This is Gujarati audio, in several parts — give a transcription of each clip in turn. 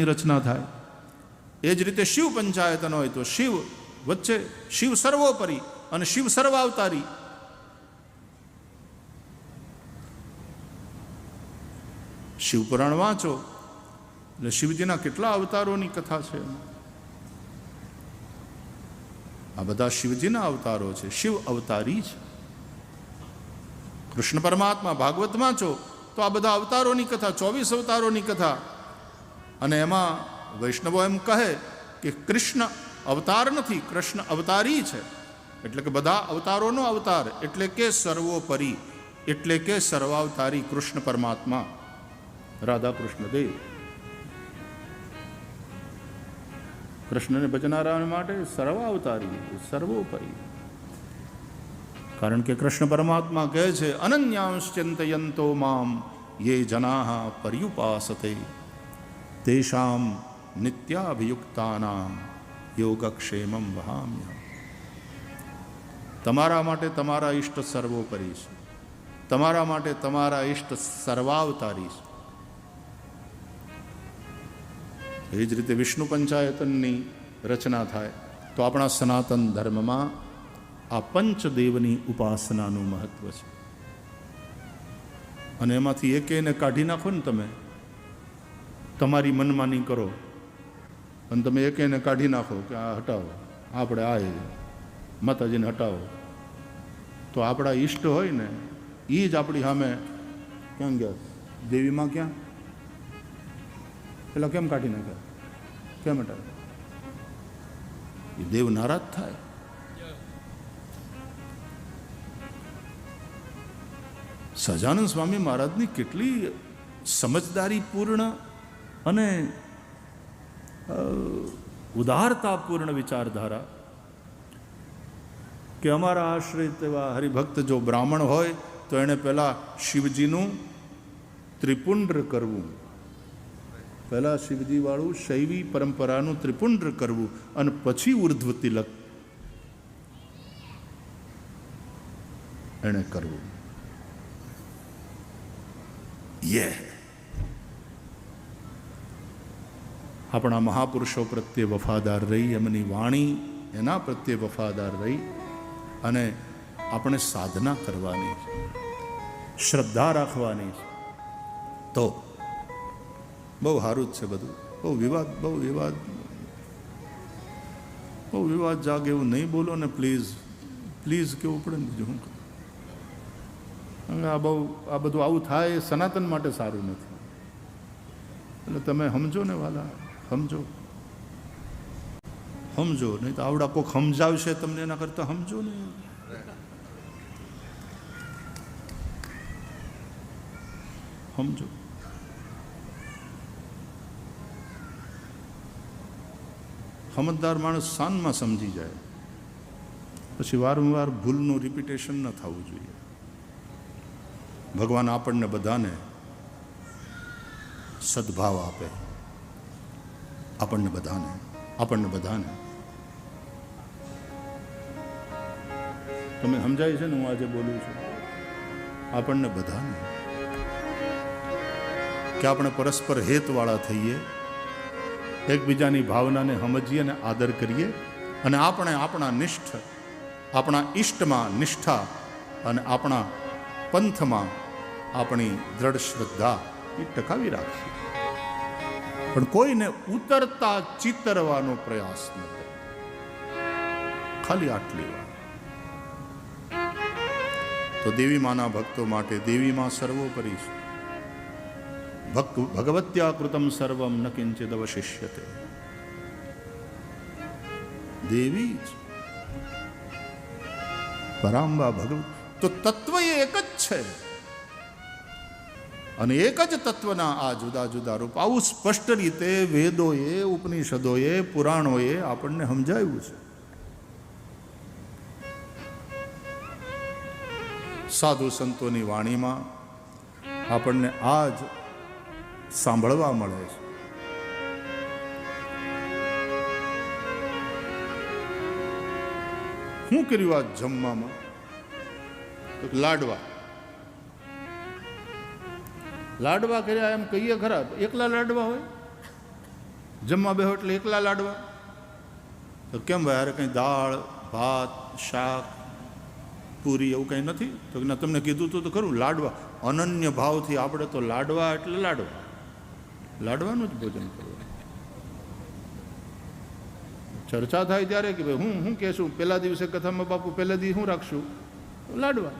પંચાયતનની રચના થાય. એ જ રીતે શિવ પંચાયતન હોય તો શિવ વચ્ચે, શિવ સર્વોપરી અને શિવ સર્વાવતારી. શિવપુરાણ વાંચો એટલે શિવજીના કેટલા અવતારોની કથા છે. આ બધા શિવજીના અવતારો છે, શિવ અવતારી છે. કૃષ્ણ પરમાત્મા ભાગવત વાંચો તો આ બધા અવતારોની કથા, 24 અવતારોની કથા. અને એમાં વૈષ્ણવો એમ કહે કે કૃષ્ણ અવતાર નથી, કૃષ્ણ અવતારી છે. એટલે કે બધા અવતારોનો અવતાર, એટલે કે સર્વોપરી, એટલે કે સર્વાવતારી કૃષ્ણ પરમાત્મા, રાધા કૃષ્ણ દેવ. કૃષ્ણને ભજનારા માટે સર્વાવતારી, સર્વોપરી. કારણ કે કૃષ્ણ પરમાત્મા કહે છે અનન્યાંશ્ચિંતયંતો મામ યે જનાઃ પર્યુપાસતે તેષામ નિત્યાભિયુક્તાનામ યોગક્ષેમં વહામ્યહમ. તમારા માટે તમારા ઈષ્ટ સર્વોપરી છે, તમારા માટે તમારા ઈષ્ટ સર્વાવતારી છે. એ જ રીતે વિષ્ણુ પંચાયતનની રચના થાય તો આપણા સનાતન ધર્મમાં આ પંચદેવની ઉપાસનાનું મહત્વ છે. અને એમાંથી એકેને કાઢી નાખો ને, તમે તમારી મનમાની કરો અને તમે એકેને કાઢી નાખો કે આ હટાવો, આપણે આ માતાજીને હટાવો, તો આપણા ઈષ્ટ હોય ને એ જ આપણી સામે ક્યાં ગયા? દેવીમાં ક્યાં? પેલા કેમ કાઢી નાખ્યા? કેમ હટાવે? એ દેવ નારાજ થાય. સહજાનંદ સ્વામી મહારાજની કેટલી સમજદારીપૂર્ણ અને ઉદારતાપૂર્ણ વિચારધારા કે અમારા આશ્રિત એવા હરિભક્ત જો બ્રાહ્મણ હોય તો એણે પહેલાં શિવજીનું ત્રિપુંડ્ર કરવું, પહેલાં શિવજીવાળું શૈવી પરંપરાનું ત્રિપુંડ્ર કરવું અને પછી ઉર્ધ્વ તિલક એણે કરવું. આપણા મહાપુરુષો પ્રત્યે વફાદાર રહી, એમની વાણી એના પ્રત્યે વફાદાર રહી અને આપણે સાધના કરવાની છે, શ્રદ્ધા રાખવાની છે. તો બહુ સારું જ છે બધું. બહુ વિવાદ જાગે એવું નહીં બોલો ને પ્લીઝ, પ્લીઝ કેવું પડે ને. બીજું હું આ બધું આવું થાય એ સનાતન માટે સારું નથી. એટલે તમે સમજો ને વાલા, સમજો નહીં તો આવડા કોક સમજાવશે તમને, એના કરતા સમજો ને. સમજો. સમજદાર માણસ શાનમાં સમજી જાય, પછી વારંવાર ભૂલનું રિપીટેશન ન થવું જોઈએ. ભગવાન આપણને બધાને સદભાવ આપે, આપણને બધાને. તમે સમજાય છે ને હું આજે બોલું છું? આપણને બધાને કે આપણે પરસ્પર હેતવાળા થઈએ, એકબીજાની ભાવનાને સમજીએ અને આદર કરીએ, અને આપણે આપણા ઈષ્ટમાં નિષ્ઠા અને આપણા પંથમાં આપણી દ્રઢ શ્રદ્ધા એ ટકાવી રાખીએ. પણ કોઈને ઉતરતા ચિતરવાનો પ્રયાસ ન કરે. ખાલી આટલી વાત. તો દેવી માના ભક્તો માટે દેવી માં સર્વોપરી છે. ભગવત્યા કૃતમ સર્વમ ન કિંચિદ અવશિષ્યતે. દેવી જ પરાંબા ભગવત. તો તત્વ એ એક જ છે અને એક જ તત્વના આ જુદા જુદા રૂપ. આવું સ્પષ્ટ રીતે વેદોએ, ઉપનિષદોએ, પુરાણોએ આપણને સમજાવ્યું છે. સાધુ સંતોની વાણીમાં આપણને આ જ સાંભળવા મળે છે. શું કર્યું આ જમવામાં? લાડવા કર્યા એમ કહીએ ખરા? એકલા લાડવા હોય? જમવા બેહો એટલે એકલા લાડવા? તો કેમ ભાઈ, અરે કંઈ દાળ ભાત શાક પૂરી એવું કંઈ નથી? તો ના, તમને કીધું તો ખરું, લાડવા. અનન્ય ભાવથી આપણે તો લાડવા એટલે લાડવા, લાડવાનું જ ભોજન કરવું. ચર્ચા થાય ત્યારે કે ભાઈ હું કહેશું, પહેલા દિવસે કથામાં બાપુ પહેલા દિવસ શું રાખશું? લાડવા.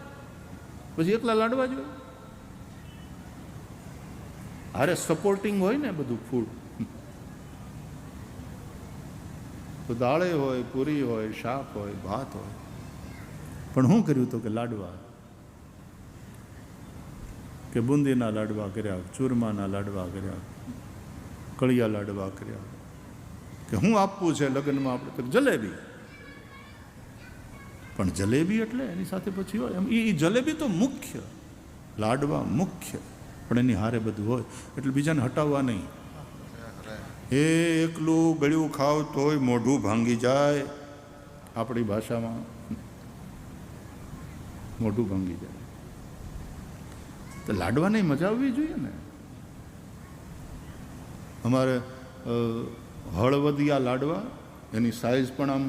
પછી એકલા લાડવા જ હોય. અરે સપોર્ટિંગ હોય ને બધું ફૂડ, તો દાળે હોય, પૂરી હોય, શાક હોય, ભાત હોય. પણ શું કર્યું તો કે લાડવા, કે બુંદીના લાડવા કર્યા, ચૂરમાના લાડવા કર્યા, કળિયા લાડવા કર્યા. કે શું આપવું છે લગ્નમાં આપણે? તો જલેબી. પણ જલેબી એટલે એની સાથે પછી હોય એમ, એ જલેબી તો મુખ્ય, લાડવા મુખ્ય, પણ એની હારે બધું હોય એટલે બીજાને હટાવવા નહીં. એ એકલું ગળ્યું ખાવ તોય મોઢું ભાંગી જાય, આપણી ભાષામાં મોઢું ભાંગી જાય. તો લાડવાની મજા આવવી જોઈએ ને. અમારે હળવદિયા લાડવા, એની સાઇઝ પણ આમ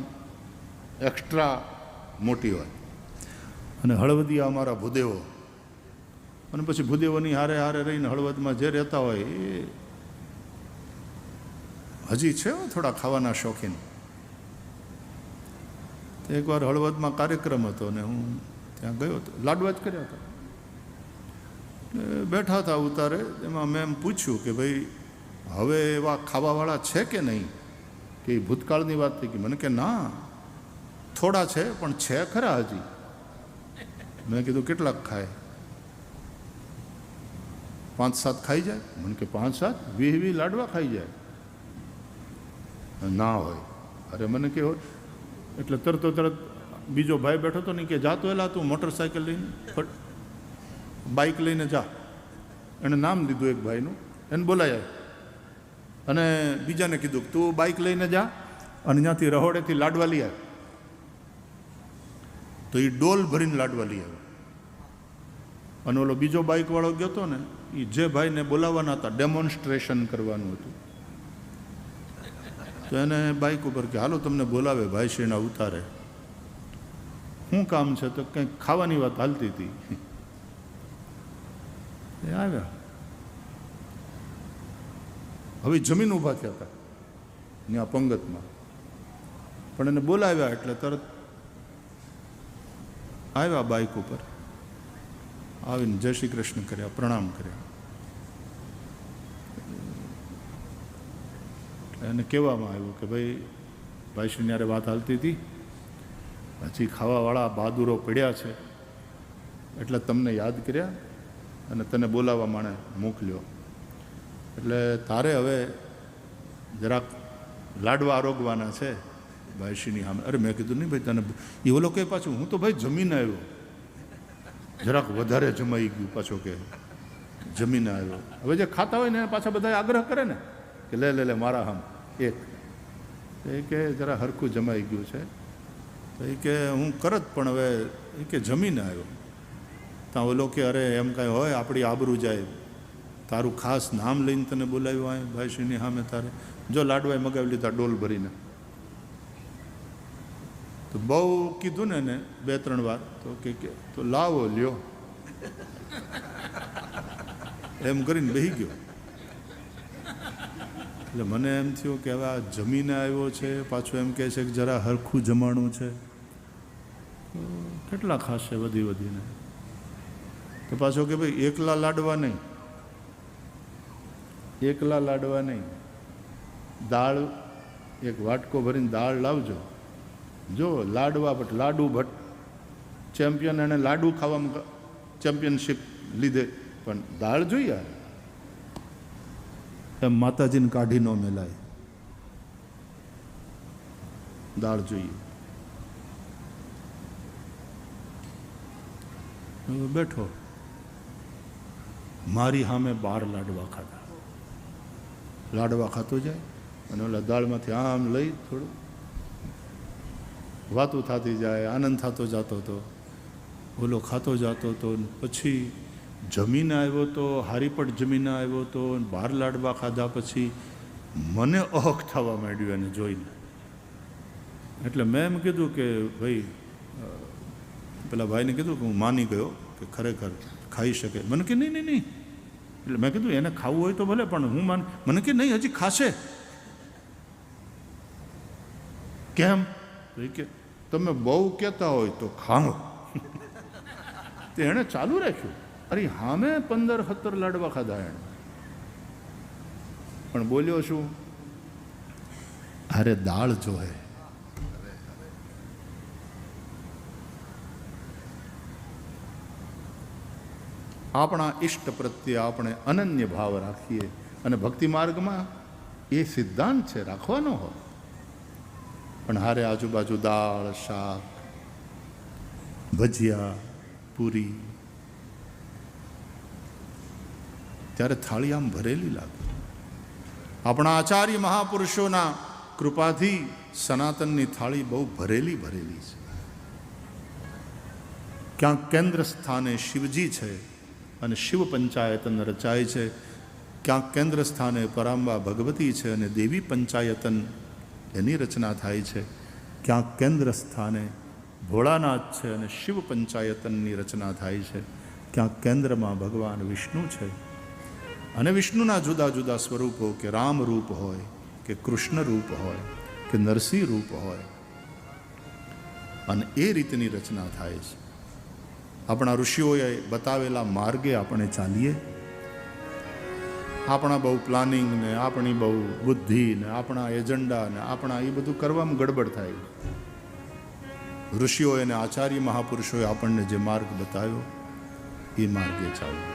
એક્સ્ટ્રા મોટી હોય. અને હળવદિયા અમારા ભૂદેવો, અને પછી ભૂદેવોની હારે હારે રહીને હળવદમાં જે રહેતા હોય એ હજી છે થોડા ખાવાના શોખીન. એકવાર હળવદમાં કાર્યક્રમ હતો ને હું ત્યાં ગયો હતો, લાડવા જ કર્યા હતા. બેઠા હતા ઉતારે, એમાં મેં એમ પૂછ્યું કે ભાઈ હવે એવા ખાવાવાળા છે કે નહીં? કે એ ભૂતકાળની વાત થઈ ગઈ. મને કે ના, થોડા છે પણ છે ખરા હજી. મેં કીધું કેટલાક ખાય? 5-7 ખાઈ જાય? મને કે 5-7 20 લાડવા ખાઈ જાય? ના હોય. અરે મને કે હોય. એટલે તરત બીજો ભાઈ બેઠો હતો ને, કે જાતો એલા તું મોટરસાઇકલ લઈને, બાઇક લઈને જા. એણે નામ લીધું એક ભાઈનું, એને બોલાયા. અને બીજાને કીધું કે તું બાઇક લઈને જા અને ત્યાંથી રહોડેથી લાડવા લઈ આવે. તો એ ડોલ ભરીને લાડવા લઈ આવે. અને ઓલો બીજો બાઇકવાળો ગયો હતો ને, એ જે ભાઈને બોલાવવાના હતા, ડેમોન્સ્ટ્રેશન કરવાનું હતું, તો એને બાઇક ઉપર કે હાલો તમને બોલાવે ભાઈશ્રીના ઉતારે. શું કામ છે? તો કંઈક ખાવાની વાત હાલતી હતી. એ આવ્યા. હવે જમીન ઊભા થયા હતા ત્યાં પંગતમાં, પણ એને બોલાવ્યા એટલે તરત આવ્યા બાઇક ઉપર આવીને જય શ્રી કૃષ્ણ કર્યા, પ્રણામ કર્યા. એને કહેવામાં આવ્યું કે ભાઈ ભાઈશ્રીની યારે વાત હાલતી હતી, હજી ખાવાવાળા બહાદુરો પડ્યા છે એટલે તમને યાદ કર્યા અને તને બોલાવવા માણે મોકલ્યો. એટલે તારે હવે જરાક લાડવા આરોગવાના છે ભાઈશ્રીની સામે. અરે મેં કીધું નહીં ભાઈ તને એ ઓલો કહે પાછું, હું તો ભાઈ જમીને આવ્યો, જરાક વધારે જમાઈ ગયું. પાછો કે જમીને આવ્યો. હવે જે ખાતા હોય ને પાછા બધા આગ્રહ કરે ને કે લે લે લે મારા હમ એક. એ કે જરા હરખું જમાઈ ગયું છે. તો એ કે હું કરત પણ હવે એ કે જમીને આવ્યો. ત્યાં ઓલો કે અરે એમ કાંઈ હોય આપણી આબરૂ જાય, તારું ખાસ નામ લઈને તને બોલાવ્યું હોય ભાઈશ્રીની સામે, તારે જો લાડવાએ મગાવી લીધા ડોલ ભરીને. તો બહુ કીધું ને એને 2-3 વાર, તો કે તો લાવો લ્યો એમ કરીને બેસી ગયો. એટલે મને એમ થયું કે હવે આ જમીને આવ્યો છે, પાછું એમ કહે છે કે જરા હરખું જમાણું છે, તો કેટલા ખાશે વધીને? તો પાછો કે ભાઈ એકલા લાડવા નહીં, દાળ એક વાટકો ભરીને દાળ લાવજો. જો લાડવા ભટ્ટ, લાડુ ભટ્ટ ચેમ્પિયન, એને લાડુ ખાવામાં ચેમ્પિયનશિપ લીધે, પણ દાળ જોઈએ એમ માતાજીને કાઢી ન મેલાય, દાળ જોઈએ. બેઠો મારી સામે 12 લાડવા ખાધા. લાડવા ખાતો જાય અને ઓલા દાળમાંથી આમ લઈ થોડું વાતું થતી જાય, આનંદ થતો જતો હતો, ઓલો ખાતો જતો હતો. પછી જમીને આવ્યો તો, હારીપટ જમીને આવ્યો તો, 12 લાડવા ખાધા પછી મને અહક થવા માંડ્યું એને જોઈને. એટલે મેં એમ કીધું કે ભાઈ, પેલા ભાઈને કીધું કે હું માની ગયો કે ખરેખર ખાઈ શકે. મને કે નહીં નહીં નહીં. એટલે મેં કીધું એને ખાવું હોય તો ભલે, પણ હું મને કે નહીં, હજી ખાશે. કેમ? તો એ કે તમે બહુ કહેતા હોય તો ખાઓ. તે એણે ચાલુ રાખ્યું. અરે હામે 15-17 લાડવા ખાધા એણે. પણ બોલ્યો શું? અરે દાળ જોહે. આપણા ઈષ્ટ પ્રત્યે આપણે અનન્ય ભાવ રાખીએ, અને ભક્તિ માર્ગમાં એ સિદ્ધાંત છે, રાખવાનો હોય. પણ હારે આજુબાજુ દાળ, શાક, ભજીયા, પૂરી, ત્યારે થાળી આમ ભરેલી લાગે. આપણા આચાર્ય મહાપુરુષોના કૃપાથી સનાતનની થાળી બહુ ભરેલી ભરેલી છે. ક્યાંક કેન્દ્ર સ્થાને શિવજી છે અને શિવ પંચાયતન રચાય છે. ક્યાંક કેન્દ્ર સ્થાને પરાંબા ભગવતી છે અને દેવી પંચાયતન એની રચના થાય છે. ક્યાંક કેન્દ્ર સ્થાને ભોળાનાથ છે અને શિવ પંચાયતનની રચના થાય છે. ક્યાંક કેન્દ્રમાં ભગવાન વિષ્ણુ છે, અને વિષ્ણુના જુદા જુદા સ્વરૂપો, કે રામ રૂપ હોય, કે કૃષ્ણ રૂપ હોય, કે નરસિંહ રૂપ હોય, અને એ રીતની રચના થાય છે. આપણા ઋષિઓએ બતાવેલા માર્ગે આપણે ચાલીએ. આપણા બહુ પ્લાનિંગ ને આપણી બહુ બુદ્ધિ ને આપણા એજન્ડા ને આપણા એ બધું કરવામાં ગડબડ થાય. ઋષિઓએ અને આચાર્ય મહાપુરુષોએ આપણને જે માર્ગ બતાવ્યો એ માર્ગે ચાલવું.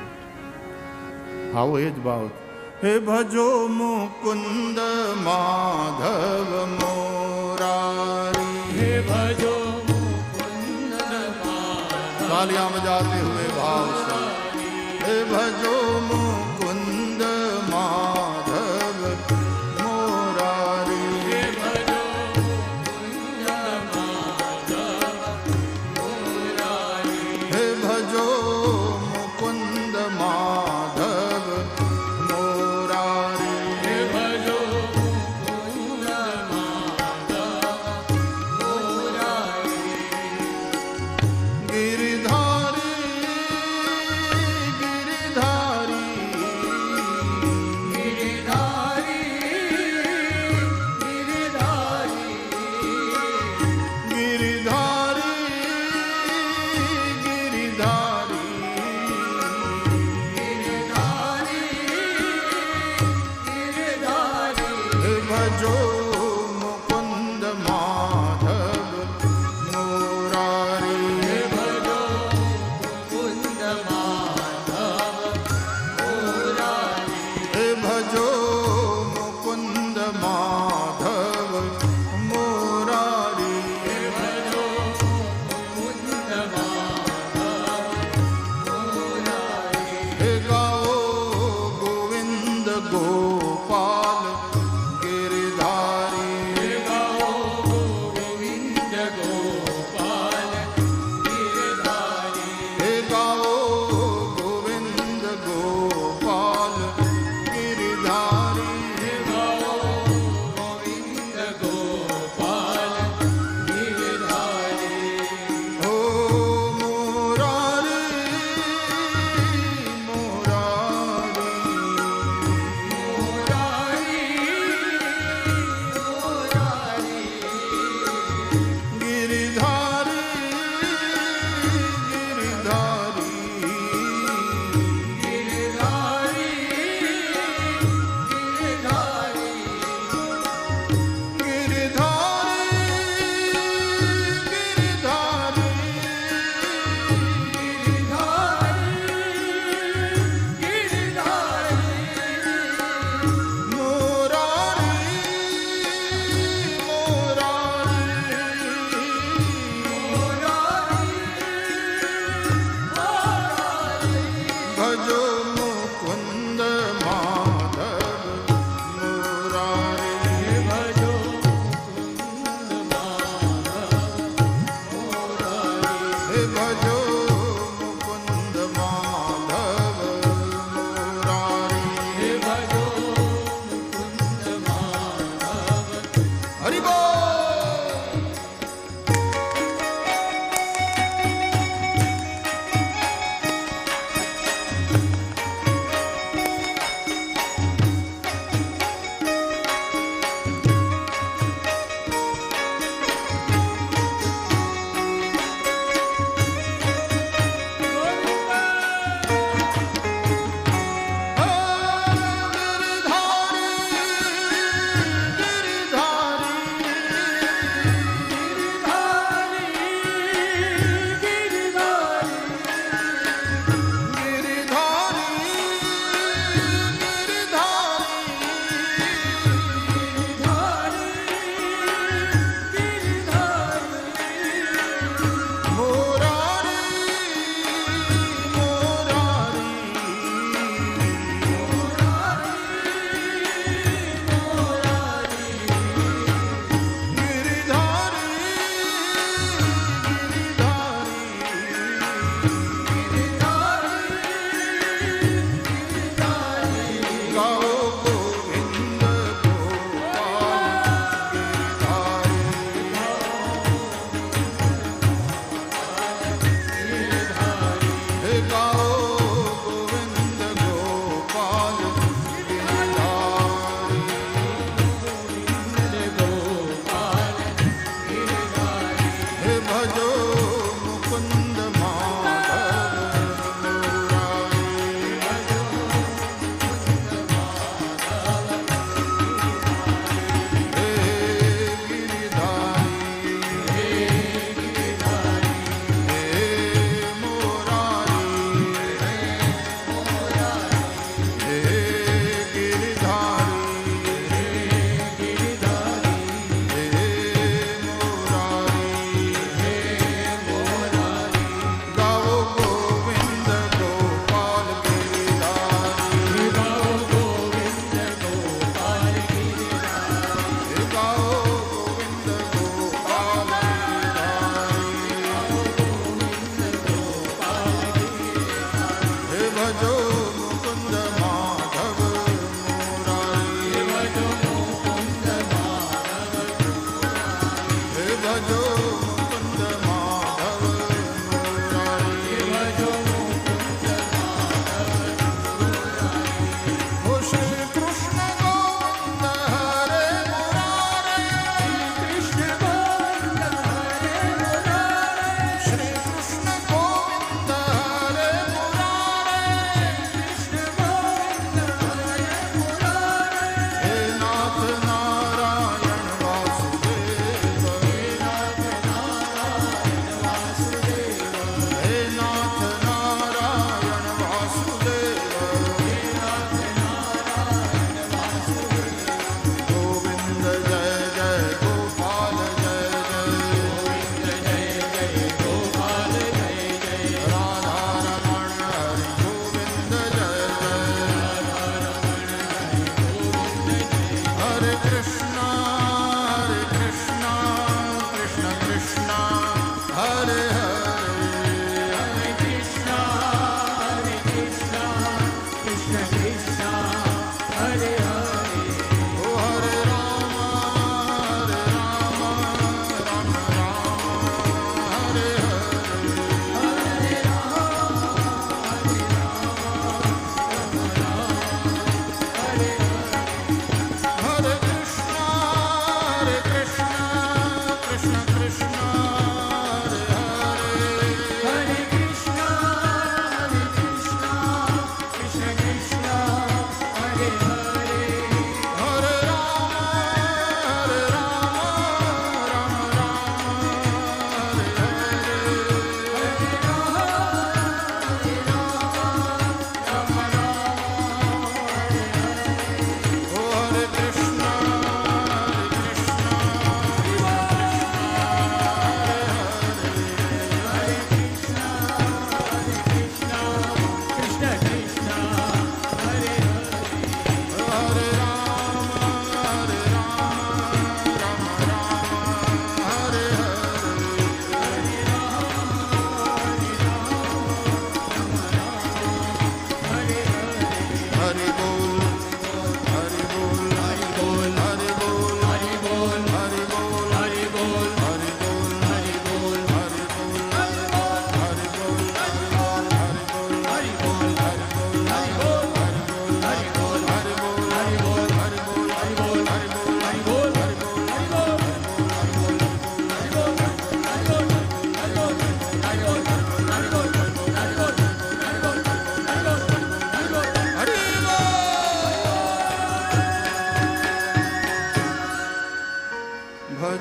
આવો એ જ ભાવ. હે ભજો મુકુંદ માધવ મોરારી, હે ભજો મુકુંદ માધવ तालियां बजाते हुए भाव से. हे भजो मुकुंद माधव मोरारी, હે ભજો મુકુંદ માધવ મોરારી, हे भजो मुकुंद माधव मोरारी. હે ભજો મુકુંદ માધવ મોરારી, गिरिधारी गिरिधारी ગિરિધારી ગિરિધારી गिरिधारी गिरिधारी ગિરિધારી हे भजो मुकुंद माधव मोरारी. હે ભજો મુકુંદ માધવ મોરારી, हे भजो मुकुंद माधव मोरारी. હે ભજો મુકુંદ માધવ મોરારી, हे गाओ गोविंद गोपाल गिरधारी.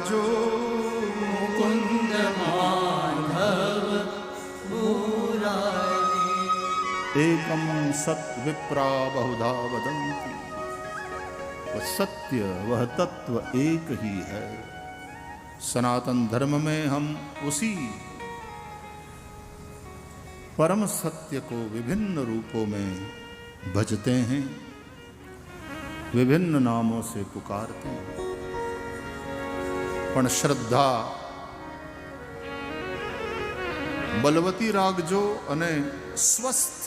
રાખજો મુકુંદ માધવ મુરારી એકમ સત વિપ્રા બહુધા વદંતી वह सत्य वह तत्व एक ही है। सनातन धर्म में हम उसी परम सत्य को विभिन्न रूपों में भजते हैं, विभिन्न नामों से पुकारते हैं, पण श्रद्धा बलवती राखजो अने स्वस्थ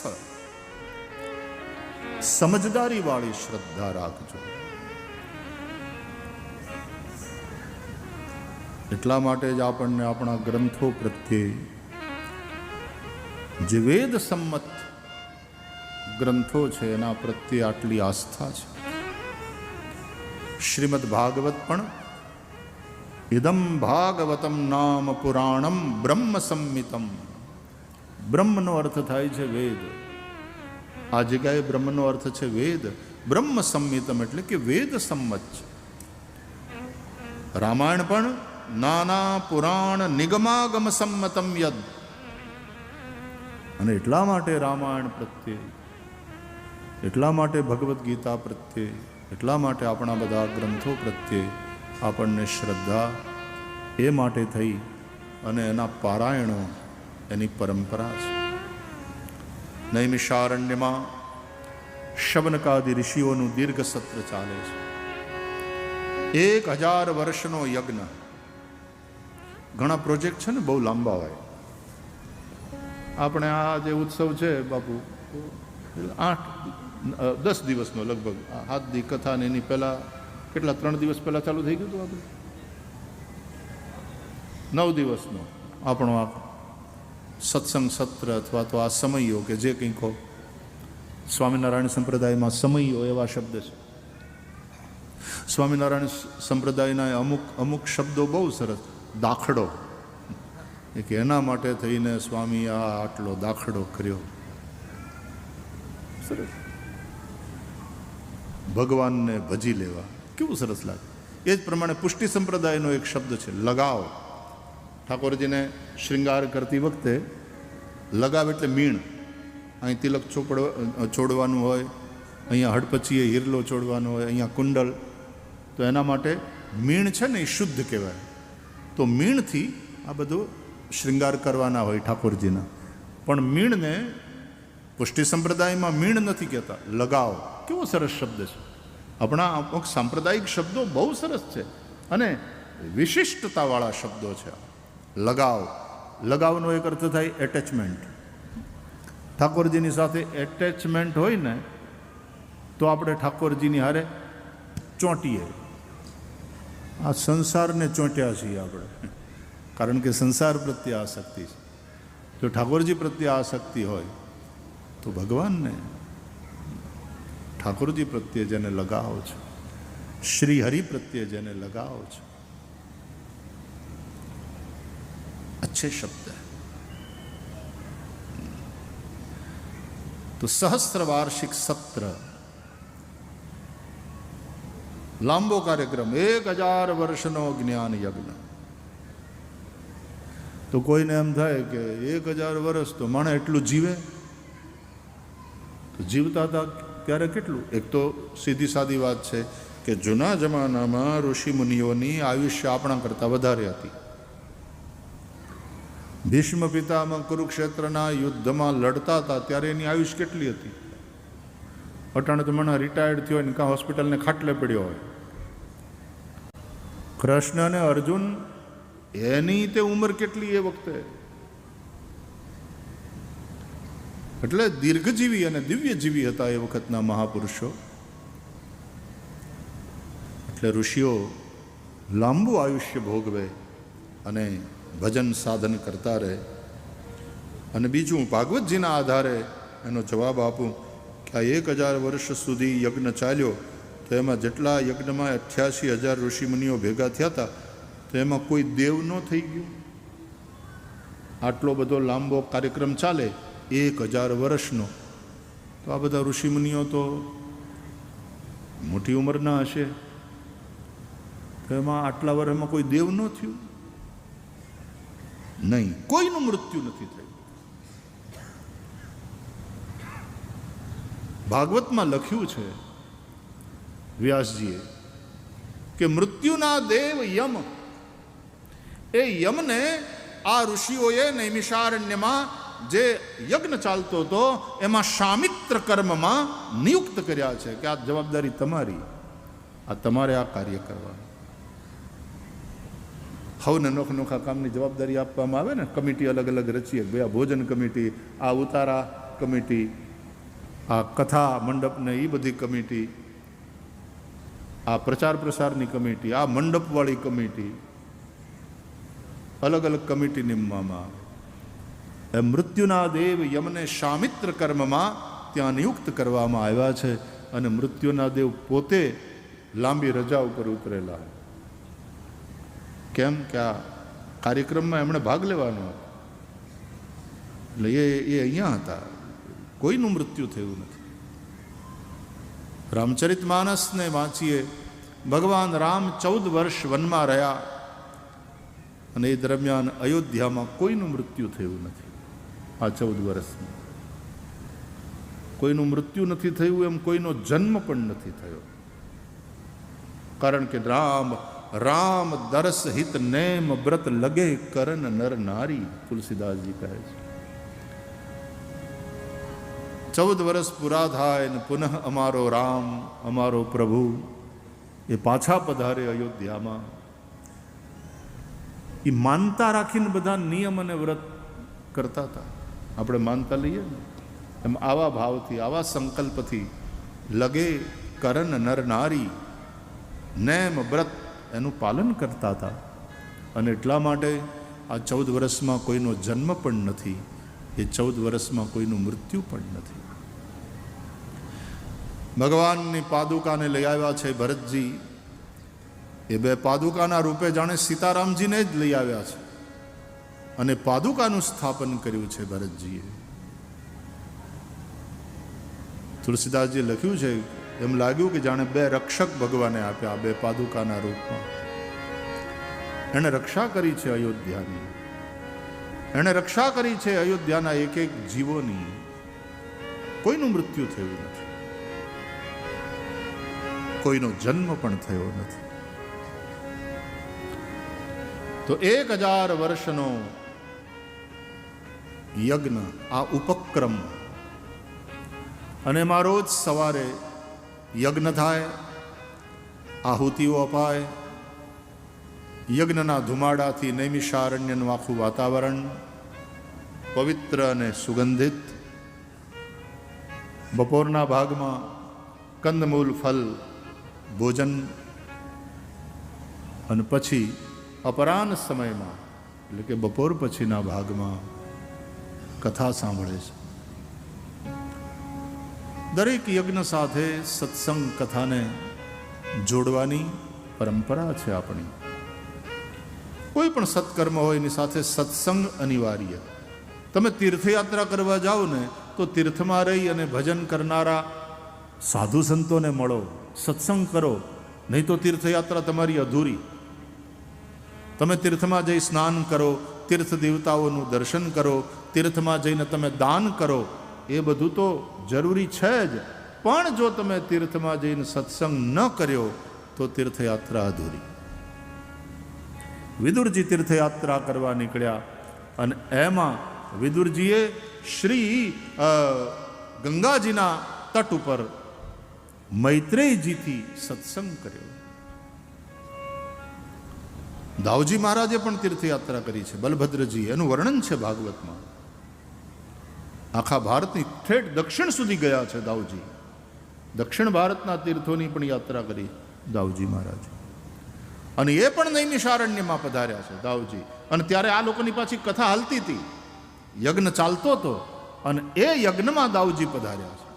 समझदारी वाली श्रद्धा राखजो। એટલા માટે જ આપણને આપણા ગ્રંથો પ્રત્યે જે વેદ સંમત ગ્રંથો છે એના પ્રત્યે આટલી આસ્થા છે। શ્રીમદ ભાગવત પણ ઇદમ ભાગવતમ નામ પુરાણમ બ્રહ્મ સંમિતમ, બ્રહ્મનો અર્થ થાય છે વેદ, આ જગ્યાએ બ્રહ્મનો અર્થ છે વેદ, બ્રહ્મ સંમિતમ એટલે કે વેદ સંમત છે। રામાયણ પણ નાના પુરાણ નિગમાગમ સંમતમ યદ, અને એટલા માટે રામાયણ પ્રત્યે, એટલા માટે ભગવદ્ ગીતા પ્રત્યે, એટલા માટે આપણા બધા ગ્રંથો પ્રત્યે આપણને શ્રદ્ધા એ માટે થઈ અને એના પારાયણો એની પરંપરા છે। નૈમિષારણ્યમાં શબનકાદિ ઋષિઓનું દીર્ઘ સત્ર ચાલે છે, 1000 વર્ષનો યજ્ઞ। ઘણા પ્રોજેક્ટ છે ને બહુ લાંબા હોય, આપણે આ જે ઉત્સવ છે બાપુ 8-10 દિવસનો લગભગ, 7 દી કથા ને એની પહેલા કેટલા 3 દિવસ પહેલા ચાલુ થઈ ગયું હતું આપણે, 9 દિવસનો આપણો આ સત્સંગ સત્ર અથવા તો આ સમયો કે જે કંઈ કહો, સ્વામિનારાયણ સંપ્રદાયમાં સમયો એવા શબ્દ છે। સ્વામિનારાયણ સંપ્રદાયના અમુક શબ્દો બહુ સરસ, દાખલો, કે એના માટે થઈને સ્વામી આ આટલો દાખલો કર્યો, સરસ, ભગવાનને ભજી લેવા, કેવું સરસ લાગે। એ જ પ્રમાણે પુષ્ટિ સંપ્રદાયનો એક શબ્દ છે લગાવ। ઠાકોરજીને શ્રૃંગાર કરતી વખતે લગાવ એટલે મીણ, અહીં તિલક છોડવાનું હોય, અહીંયા હડપચીએ હિરલો છોડવાનો હોય, અહીંયા કુંડલ, તો એના માટે મીણ છે ને એ શુદ્ધ કહેવાય। તો મીણથી આ બધો શ્રૃંગાર કરવાના હોય ઠાકોરજીના, પણ મીણને પુષ્ટિ સંપ્રદાયમાં મીણ નથી કહેતા, લગાવ। કેવો સરસ શબ્દ છે, આપણા અમુક સાંપ્રદાયિક શબ્દો બહુ સરસ છે અને વિશિષ્ટતાવાળા શબ્દો છે। લગાવ, લગાવનો એક અર્થ થાય એટેચમેન્ટ, ઠાકોરજીની સાથે એટેચમેન્ટ હોય ને તો આપણે ઠાકોરજીની હારે ચોંટીએ। આ સંસારને ચોંટ્યા છીએ આપણે, કારણ કે સંસાર પ્રત્યે આસક્તિ છે। જો ઠાકોરજી પ્રત્યે આસક્તિ હોય તો ભગવાનને, ઠાકોરજી પ્રત્યે જેને લગાવ છે, શ્રી હરિ પ્રત્યે જેને લગાવ છે, अच्छे शब्द है। तो सहस्त्र वार्षिक सत्र, लांबो कार्यक्रम, 1000 वर्षनो ज्ञान यज्ञ। तो कोईने एम थाय के 1000 वर्ष तो माणे एटલું જીવે, તો જીવતા હતા ત્યારે કેટલું? એક તો સીધી સાદી વાત છે કે જૂના જમાનામાં ઋષિ મુનિઓની આયુષ્ય આપણા કરતાં વધારે હતી। ભીષ્મ પિતામાં કુરુક્ષેત્રના યુદ્ધમાં લડતા હતા ત્યારે એની આયુષ કેટલી હતી? અટાણે તો મને રિટાયર્ડ થયો હોય ને કાં હોસ્પિટલને ખાટલે પડ્યો હોય। કૃષ્ણ અને અર્જુન એની તે ઉંમર કેટલી એ વખતે? એટલે દીર્ઘજીવી અને દિવ્યજીવી હતા એ વખતના મહાપુરુષો। એટલે ઋષિઓ લાંબુ આયુષ્ય ભોગવે અને ભજન સાધન કરતા રહે। અને બીજું, ભાગવતજીના આધારે એનો જવાબ આપું કે આ 1000 વર્ષ સુધી યજ્ઞ ચાલ્યો, તો એમાં જેટલા યજ્ઞમાં 88,000 ઋષિમુનિઓ ભેગા થયા હતા, તો એમાં કોઈ દેવ ન થઈ ગયું? આટલો બધો લાંબો કાર્યક્રમ ચાલે 1000 વર્ષનો, તો આ બધા ઋષિમુનિઓ તો મોટી ઉંમરના હશે, તો એમાં આટલા વર્ષમાં કોઈ દેવ ન થયું? નહીં, કોઈનું મૃત્યુ નથી થયું. ભાગવતમાં લખ્યું છે વ્યાસજીએ કે મૃત્યુના દેવ યમ, એ યમને આ ઋષિઓએ નૈમિષારણ્યમાં જે યજ્ઞ ચાલતો હતો એમાં શામિત્ર કર્મમાં નિયુક્ત કર્યા છે કે આ જવાબદારી તમારી, આ તમારે આ કાર્ય કરવાનું. હવને નોખા નોખા કામની જવાબદારી આપવામાં આવે ને, કમિટી અલગ અલગ રચીએ, ભાઈ આ ભોજન કમિટી, આ ઉતારા કમિટી, આ કથા મંડપને એ બધી કમિટી, આ પ્રચાર પ્રસારની કમિટી, આ મંડપવાળી કમિટી, અલગ અલગ કમિટી નિમવામાં આવે. એ મૃત્યુના દેવ યમને શામિત્ર કર્મમાં ત્યાં નિયુક્ત કરવામાં આવ્યા છે. અને મૃત્યુના દેવ પોતે લાંબી રજા ઉપર ઉતરેલા. કેમ કે આ કાર્યક્રમમાં એમણે ભાગ લેવાનો, એટલે એ અહીંયા હતા. કોઈનું મૃત્યુ થયું નથી. રામચરિતમાનસને વાંચીએ, ભગવાન રામ 14 વર્ષ વનમાં રહ્યા અને એ દરમિયાન અયોધ્યામાં કોઈનું મૃત્યુ થયું નથી. આ 14 વર્ષમાં કોઈનું મૃત્યુ નથી થયું, એમ કોઈનો જન્મ પણ નથી થયો. કારણ કે રામ રામ દરસ હિત નેમ વ્રત લગે કરન નર નારી, તુલસીદાસજી કહે છે. 14 વર્ષ પૂરા થાય ને પુનઃ અમારો રામ, અમારો પ્રભુ એ પાછા પધારે અયોધ્યામાં. એ માનતા રાખીને બધા નિયમ અને વ્રત કરતા હતા. આપણે માનતા લઈએ ને એમ આવા ભાવથી, આવા સંકલ્પથી લગે કરન નર નારી, નેમ વ્રત એનું પાલન કરતા હતા. અને એટલા માટે આ 14 વર્ષમાં કોઈનો જન્મ પણ નથી, એ 14 વર્ષમાં કોઈનું મૃત્યુ પણ નથી. ભગવાનની પાદુકાને લઈ આવ્યા છે ભરતજી. એ બે પાદુકાના રૂપે જાણે સીતારામજીને જ લઈ આવ્યા છે અને પાદુકાનું સ્થાપન કર્યું છે ભરતજીએ. તુલસીદાસજી લખ્યું છે, એમ લાગ્યું કે જાણે બે રક્ષક ભગવાને આપ્યા બે પાદુકાના રૂપમાં. એણે રક્ષા કરી છે અયોધ્યાની, એણે રક્ષા કરી છે અયોધ્યાના એક એક જીવોની. કોઈનું મૃત્યુ થયું નથી, કોઈનો જન્મ પણ થયો નથી. તો 1000 વર્ષનો યજ્ઞ, આ ઉપક્રમ, અને એમાં રોજ સવારે યજ્ઞ થાય, આહુતિઓ અપાય. યજ્ઞના ધુમાડાથી નૈમિષારણ્યનું આખું વાતાવરણ પવિત્ર અને સુગંધિત. બપોરના ભાગમાં કંદમૂલ ફલ ભોજન, અને પછી અપરાહ્ન સમયમાં એટલે કે બપોર પછીના ભાગમાં કથા સાંભળે છે. દરેક યજ્ઞ સાથે સત્સંગ કથાને જોડવાની પરંપરા છે આપણી. કોઈ પણ સત્કર્મ હોય એની સાથે સત્સંગ અનિવાર્ય. તમે તીર્થયાત્રા કરવા જાઓ ને તો તીર્થમાં રહી અને ભજન કરનારા સાધુ સંતોને મળો, સત્સંગ કરો, નહીં તો તીર્થયાત્રા તમારી અધૂરી. તમે તીર્થમાં જઈ સ્નાન કરો, તીર્થ દેવતાઓનું દર્શન કરો, તીર્થમાં જઈને તમે દાન કરો, એ બધું તો જરૂરી છે જ. પણ જો તમે તીર્થમાં જઈને સત્સંગ ન કર્યો તો તીર્થયાત્રા અધૂરી. વિદુરજી તીર્થયાત્રા કરવા નીકળ્યા અને એમાં વિદુરજીએ શ્રી ગંગાજીના તટ ઉપર મૈત્રેયજીથી સત્સંગ કર્યો. દાઉજી મહારાજે પણ તીર્થયાત્રા કરી છે, બલભદ્રજી, એનું વર્ણન છે ભાગવતમાં. આખા ભારતની ઠેઠ દક્ષિણ સુધી ગયા છે દાઉજી. દક્ષિણ ભારતના તીર્થોની પણ યાત્રા કરી દાઉજી મહારાજ. અને એ પણ નૈમિષારણ્યમાં પધાર્યા છે દાઉજી. અને ત્યારે આ લોકોની પાછી કથા હાલતી હતી, યજ્ઞ ચાલતો હતો અને એ યજ્ઞમાં દાઉજી પધાર્યા છે.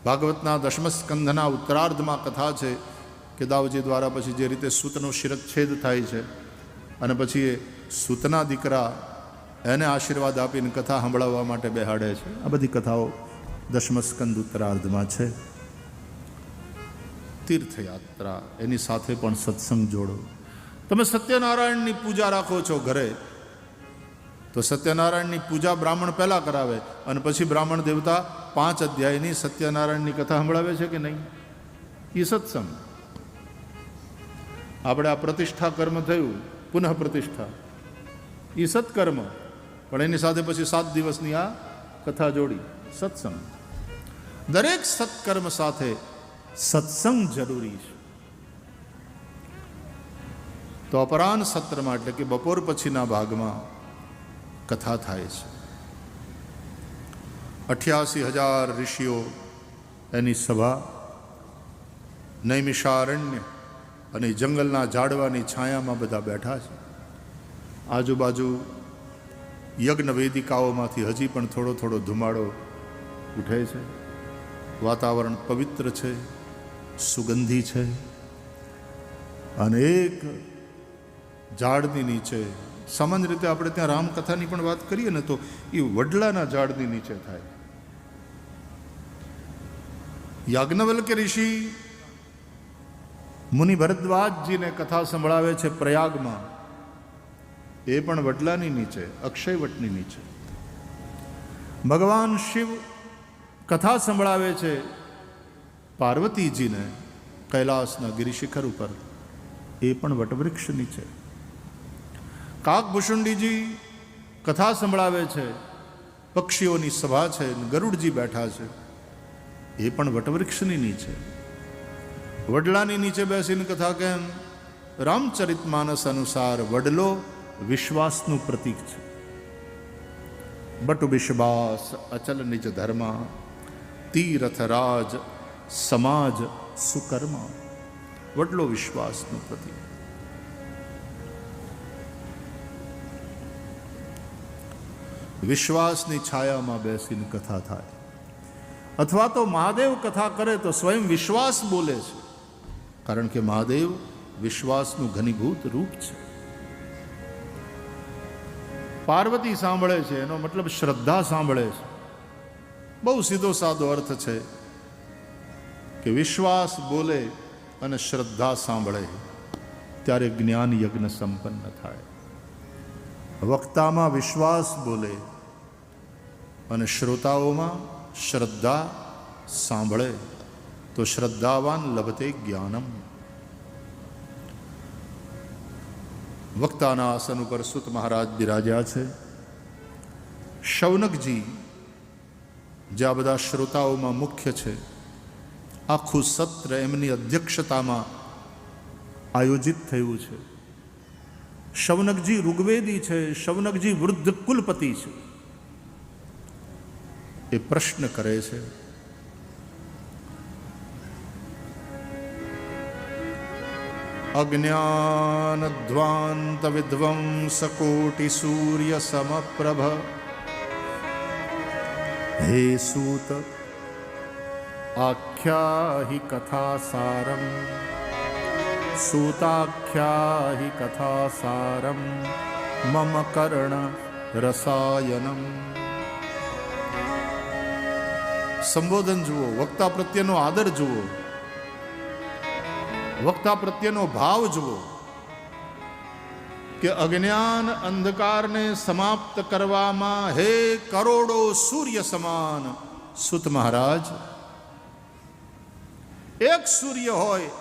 ભાગવતના 10મ સ્કંધના ઉત્તરાર્ધમાં કથા છે કે દાઉજી દ્વારા પછી જે રીતે સૂતનો શિરચ્છેદ થાય છે અને પછી એ સૂતના દીકરા એને આશીર્વાદ આપીને કથા સંભળાવવા માટે બેહાડે છે. આ બધી કથાઓ 10મ સ્કંદ ઉત્તરાર્ધમાં છે. તીર્થયાત્રા, એની સાથે પણ સત્સંગ જોડો. તમે સત્યનારાયણની પૂજા રાખો છો ઘરે, તો સત્યનારાયણની પૂજા બ્રાહ્મણ પહેલાં કરાવે અને પછી બ્રાહ્મણ દેવતા 5 અધ્યાયની સત્યનારાયણની કથા સંભળાવે છે કે નહીં? એ સત્સંગ. આપણે આ પ્રતિષ્ઠા કર્મ થયું, પુનઃ પ્રતિષ્ઠા, એ સત્કર્મ, પણ એની સાથે પછી 7 દિવસની આ કથા જોડી, સત્સંગ. દરેક સત્કર્મ સાથે સત્સંગ જરૂરી છે. તો અપરાહ્ન સત્રમાં એટલે કે બપોર પછીના ભાગમાં કથા થાય છે. 88,000 ઋષિઓ એની સભા નૈમિષારણ્ય અને જંગલના ઝાડવાની છાયામાં બધા બેઠા છે. આજુબાજુ યજ્ઞ વેદિકાઓમાંથી હજી પણ થોડો થોડો ધુમાડો ઉઠે છે. વાતાવરણ પવિત્ર છે, સુગંધી છે. અને એક ઝાડની નીચે, સામાન્ય રીતે આપણે ત્યાં રામકથાની પણ વાત કરીએ ને તો એ વડલાના ઝાડની નીચે થાય. યાજ્ઞવલ્ક્ય ઋષિ મુનિ ભરદ્વાજજીને કથા સંભળાવે છે પ્રયાગમાં, એ પણ વડલાની નીચે, અક્ષયવટની નીચે. ભગવાન શિવ કથા સંભળાવે છે પાર્વતીજીને કૈલાસના ગિરિશિખર ઉપર, એ પણ વટવૃક્ષ નીચે. કાકભૂષુંડીજી કથા સંભળાવે છે, પક્ષીઓની સભા છે, ગરુડજી બેઠા છે, એ પણ વટવૃક્ષની નીચે. વડલાની નીચે બેસીને કથા કેમ? રામચરિતમાનસ અનુસાર વડલો વિશ્વાસનું પ્રતીક છે. બટુ વિશ્વાસ અચલ નિજ ધર્મા, તીરથ રાજ સમાજ સુકર્મા. વડલો વિશ્વાસનું પ્રતીક. વિશ્વાસની છાયામાં બેસીને કથા થાય. અથવા તો મહાદેવ કથા કરે તો સ્વયં વિશ્વાસ બોલે છે, કારણ કે મહાદેવ વિશ્વાસનું ઘનીભૂત રૂપ છે. પાર્વતી સાંભળે છે, એનો મતલબ શ્રદ્ધા સાંભળે છે. બહુ સીધો સાદો અર્થ છે કે વિશ્વાસ બોલે અને શ્રદ્ધા સાંભળે ત્યારે જ્ઞાન યજ્ઞ સંપન્ન થાય. વક્તામાં વિશ્વાસ બોલે અને શ્રોતાઓમાં શ્રદ્ધા સાંભળે તો શ્રદ્ધાવાન લભતે જ્ઞાનમ. વક્તાના આસન ઉપર સુત મહારાજ બિરાજ્યા છે. શૌનકજી જે આ બધા શ્રોતાઓમાં મુખ્ય છે, આખું સત્ર એમની અધ્યક્ષતામાં આયોજિત થયું છે. શૌનકજી ઋગ્વેદી છે, શૌનકજી વૃદ્ધ કુલપતિ છે. એ પ્રશ્ન કરે છે, અજ્ઞાનધ્વાંત વિધ્વંસ કોટિ સૂર્ય સમપ્રભ, હે સૂત આખ્યાહિ કથા સારમ, સૂતાખ્યાહિ કથા સારમ મમ કર્ણ રસાયનમ. સંબોધન જુઓ, વક્તા પ્રત્યેનો આદર જુઓ, વક્તા પ્રત્યેનો ભાવ જુઓ કે અજ્ઞાન અંધકારને સમાપ્ત કરવામાં હે કરોડો સૂર્ય સમાન સુત મહારાજ. એક સૂર્ય હોય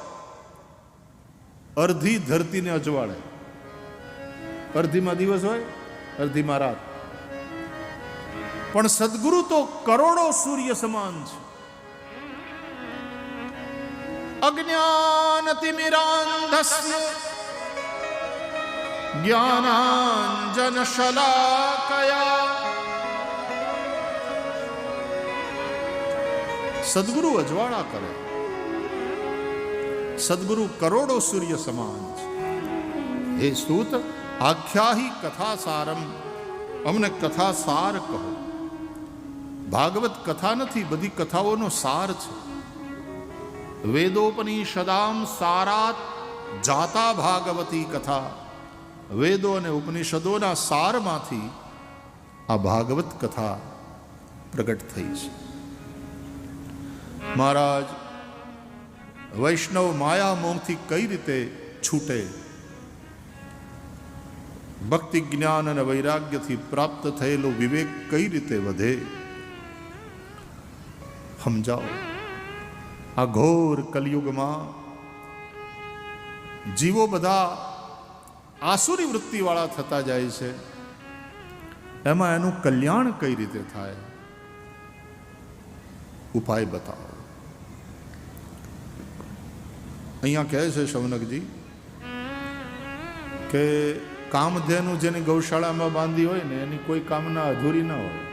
અડધી ધરતીને અજવાળે. અડધીમાં દિવસ હોય, અડધીમાં રાત. પણ સદગુરુ તો કરોડો સૂર્ય સમાન છે. અજ્ઞાનતિમિરાંધસ્ય જ્ઞાનાંજન શલાકયા. સદગુરુ અજવાળા કરે. સદગુરુ કરોડો સૂર્ય સમાન છે. હે સૂત આખ્યાહી કથા સારમ, અમને કથા સાર કહો. ભાગવત કથા નથી, બધી કથાઓનો સાર છે. વેદોપનિષદામ સારાત જાતા ભાગવતી કથા. વેદો અને ઉપનિષદોના સારમાંથી આ ભાગવત કથા પ્રગટ થઈ છે. મહારાજ વૈષ્ણવ માયા મોહથી કઈ રીતે છૂટે, ભક્તિ જ્ઞાન અને વૈરાગ્યથી પ્રાપ્ત થયેલો વિવેક કઈ રીતે વધે, સમજાવો. આ ઘોર કલિયુગમાં જીવો બધા આસુરી વૃત્તિવાળા થતા જાય છે, એમાં એનું કલ્યાણ કઈ રીતે થાય, ઉપાય બતાવો. અહીંયા કહે છે શૌનકજી કે કામધેનુ જેની ગૌશાળામાં બાંધી હોય ને એની કોઈ કામના અધૂરી ના હોય.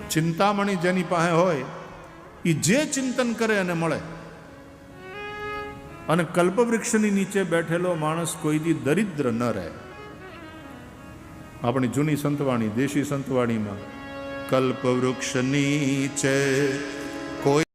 ચિંતામણી જેની પાસે હોય એ જે ચિંતન કરે એને મળે. અને કલ્પવૃક્ષની નીચે બેઠેલો માણસ કોઈથી દરિદ્ર ન રહે. આપણી જૂની સંતવાણી, દેશી સંતવાણીમાં કલ્પવૃક્ષ નીચે કોઈ